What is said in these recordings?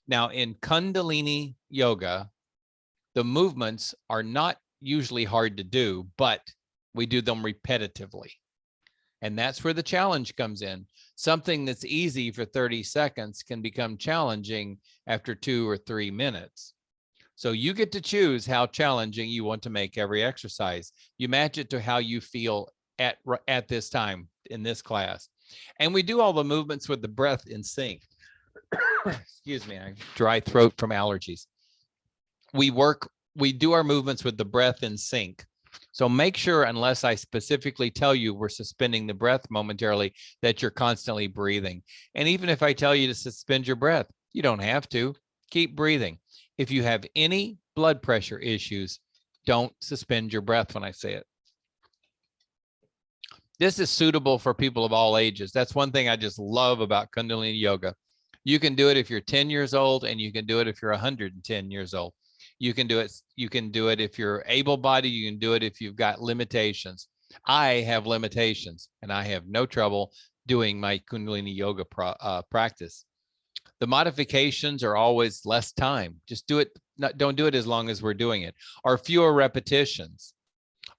Now, in Kundalini Yoga, the movements are not usually hard to do, but we do them repetitively. And that's where the challenge comes in. Something that's easy for 30 seconds can become challenging after 2 or 3 minutes. So you get to choose how challenging you want to make every exercise. You match it to how you feel at this time in this class. And we do all the movements with the breath in sync. Excuse me, I dry throat from allergies. We do our movements with the breath in sync. So make sure, unless I specifically tell you we're suspending the breath momentarily, that you're constantly breathing. And even if I tell you to suspend your breath, you don't have to. Keep breathing. If you have any blood pressure issues, don't suspend your breath when I say it. This is suitable for people of all ages. That's one thing I just love about Kundalini Yoga. You can do it if you're 10 years old, and you can do it if you're 110 years old. You can do it if you're able-bodied. You can do it if you've got limitations. I have limitations, and I have no trouble doing my Kundalini Yoga practice. The modifications are always less time. Just do it. Don't do it as long as we're doing it, or fewer repetitions.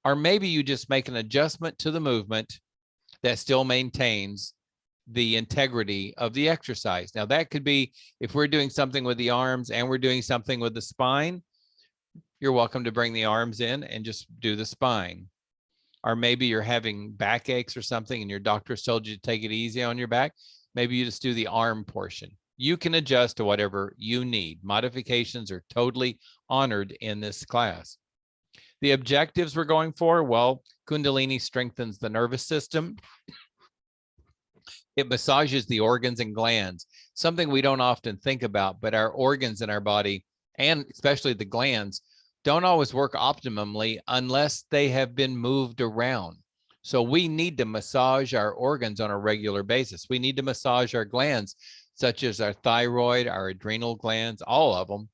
Or maybe you just make an adjustment to the movement that still maintains the integrity of the exercise. Now, that could be if we're doing something with the arms and we're doing something with the spine, you're welcome to bring the arms in and just do the spine. Or maybe you're having backaches or something and your doctor's told you to take it easy on your back. Maybe you just do the arm portion. You can adjust to whatever you need. Modifications are totally honored in this class. The objectives we're going for, well, Kundalini strengthens the nervous system. It massages the organs and glands, something we don't often think about, but our organs in our body, and especially the glands, don't always work optimally unless they have been moved around. So we need to massage our organs on a regular basis. We need to massage our glands, such as our thyroid, our adrenal glands, all of them,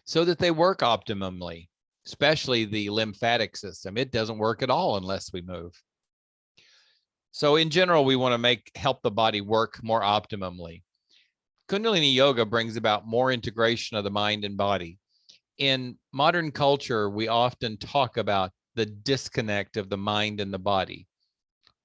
so that they work optimally, especially the lymphatic system. It doesn't work at all unless we move. So in general, we want to help the body work more optimally. Kundalini Yoga brings about more integration of the mind and body. In modern culture, we often talk about the disconnect of the mind and the body.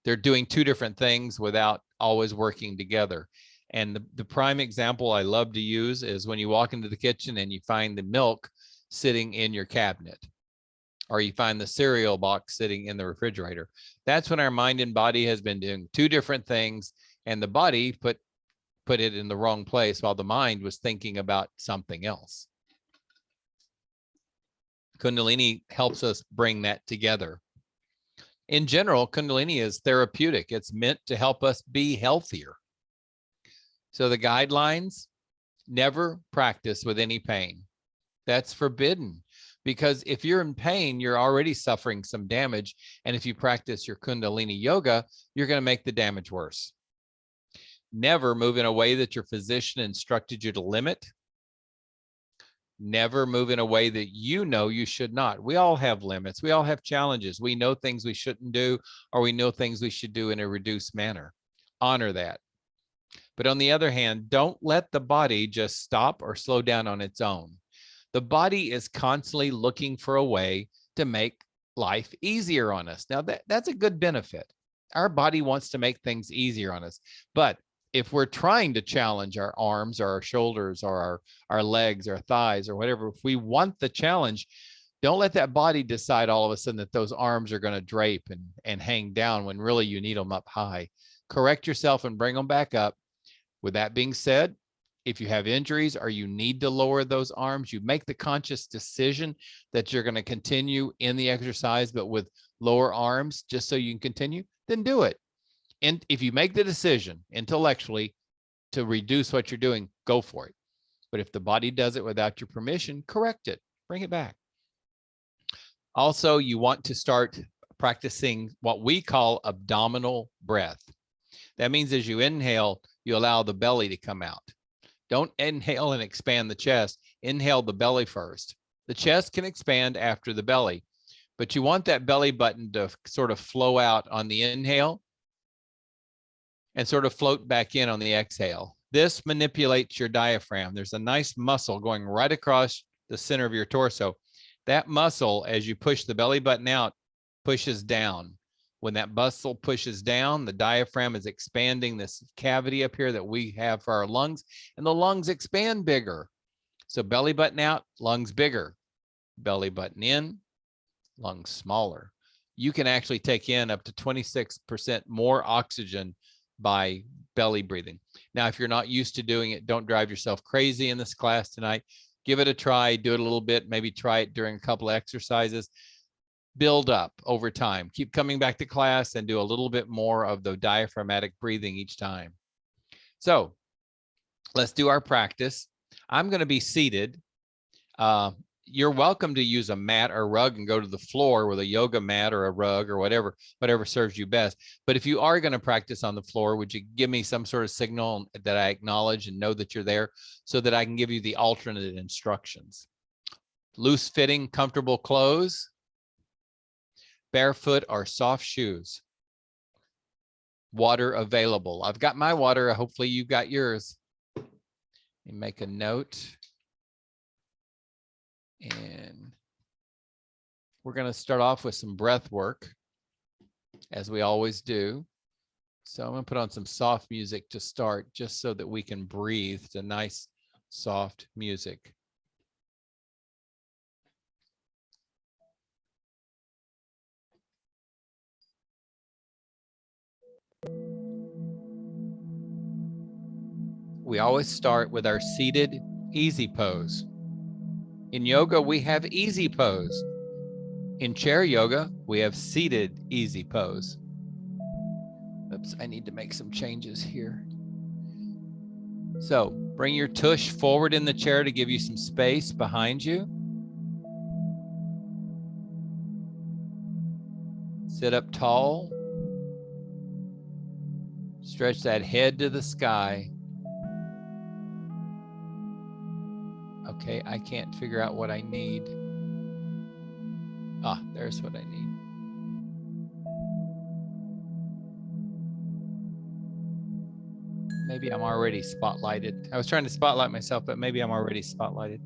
They're doing two different things without always working together. And the prime example I love to use is when you walk into the kitchen and you find the milk sitting in your cabinet, or you find the cereal box sitting in the refrigerator. That's when our mind and body has been doing two different things, and the body put it in the wrong place while the mind was thinking about something else. Kundalini helps us bring that together. In general, Kundalini is therapeutic. It's meant to help us be healthier. So the guidelines: never practice with any pain. That's forbidden, because if you're in pain, you're already suffering some damage. And if you practice your Kundalini Yoga, you're going to make the damage worse. Never move in a way that your physician instructed you to limit. Never move in a way that you know you should not. We all have limits. We all have challenges. We know things we shouldn't do, or we know things we should do in a reduced manner. Honor that. But on the other hand, don't let the body just stop or slow down on its own. The body is constantly looking for a way to make life easier on us. Now, that's a good benefit. Our body wants to make things easier on us. But if we're trying to challenge our arms or our shoulders or our legs or thighs or whatever, if we want the challenge, don't let that body decide all of a sudden that those arms are going to drape and hang down when really you need them up high. Correct yourself and bring them back up. With that being said, if you have injuries or you need to lower those arms, you make the conscious decision that you're going to continue in the exercise, but with lower arms, just so you can continue, then do it. And if you make the decision intellectually to reduce what you're doing, go for it. But if the body does it without your permission, correct it, bring it back. Also, you want to start practicing what we call abdominal breath. That means as you inhale, you allow the belly to come out. Don't inhale and expand the chest. Inhale the belly first. The chest can expand after the belly, but you want that belly button to sort of flow out on the inhale and sort of float back in on the exhale. This manipulates your diaphragm. There's a nice muscle going right across the center of your torso. That muscle, as you push the belly button out, pushes down. When that muscle pushes down, the diaphragm is expanding this cavity up here that we have for our lungs, and the lungs expand bigger. So belly button out, lungs bigger. Belly button in, lungs smaller. You can actually take in up to 26% more oxygen by belly breathing. Now, if you're not used to doing it, don't drive yourself crazy in this class tonight. Give it a try, do it a little bit, maybe try it during a couple of exercises. Build up over time. Keep coming back to class and do a little bit more of the diaphragmatic breathing each time. So let's do our practice. I'm going to be seated. You're welcome to use a mat or rug and go to the floor with a yoga mat or a rug or whatever serves you best. But if you are going to practice on the floor, would you give me some sort of signal that I acknowledge and know that you're there so that I can give you the alternate instructions? Loose fitting, comfortable clothes, barefoot or soft shoes, water available. I've got my water. Hopefully you've got yours. Let me make a note. And we're going to start off with some breath work, as we always do. So I'm going to put on some soft music to start, just so that we can breathe to nice, soft music. We always start with our seated easy pose. In yoga, we have easy pose. In chair yoga, we have seated easy pose. Oops, I need to make some changes here. So bring your tush forward in the chair to give you some space behind you. Sit up tall. Stretch that head to the sky. Okay, I can't figure out what I need. Ah, there's what I need. Maybe I'm already spotlighted. I was trying to spotlight myself, but maybe I'm already spotlighted.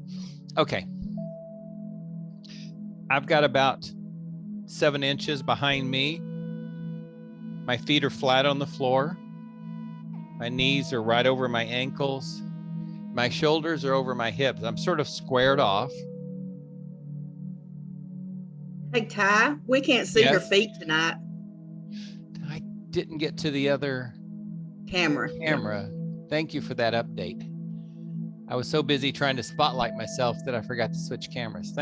Okay. I've got about 7 inches behind me. My feet are flat on the floor. My knees are right over my ankles. My shoulders are over my hips. I'm sort of squared off. Hey, Ty, we can't see your feet tonight. I didn't get to the other camera. Thank you for that update. I was so busy trying to spotlight myself that I forgot to switch cameras.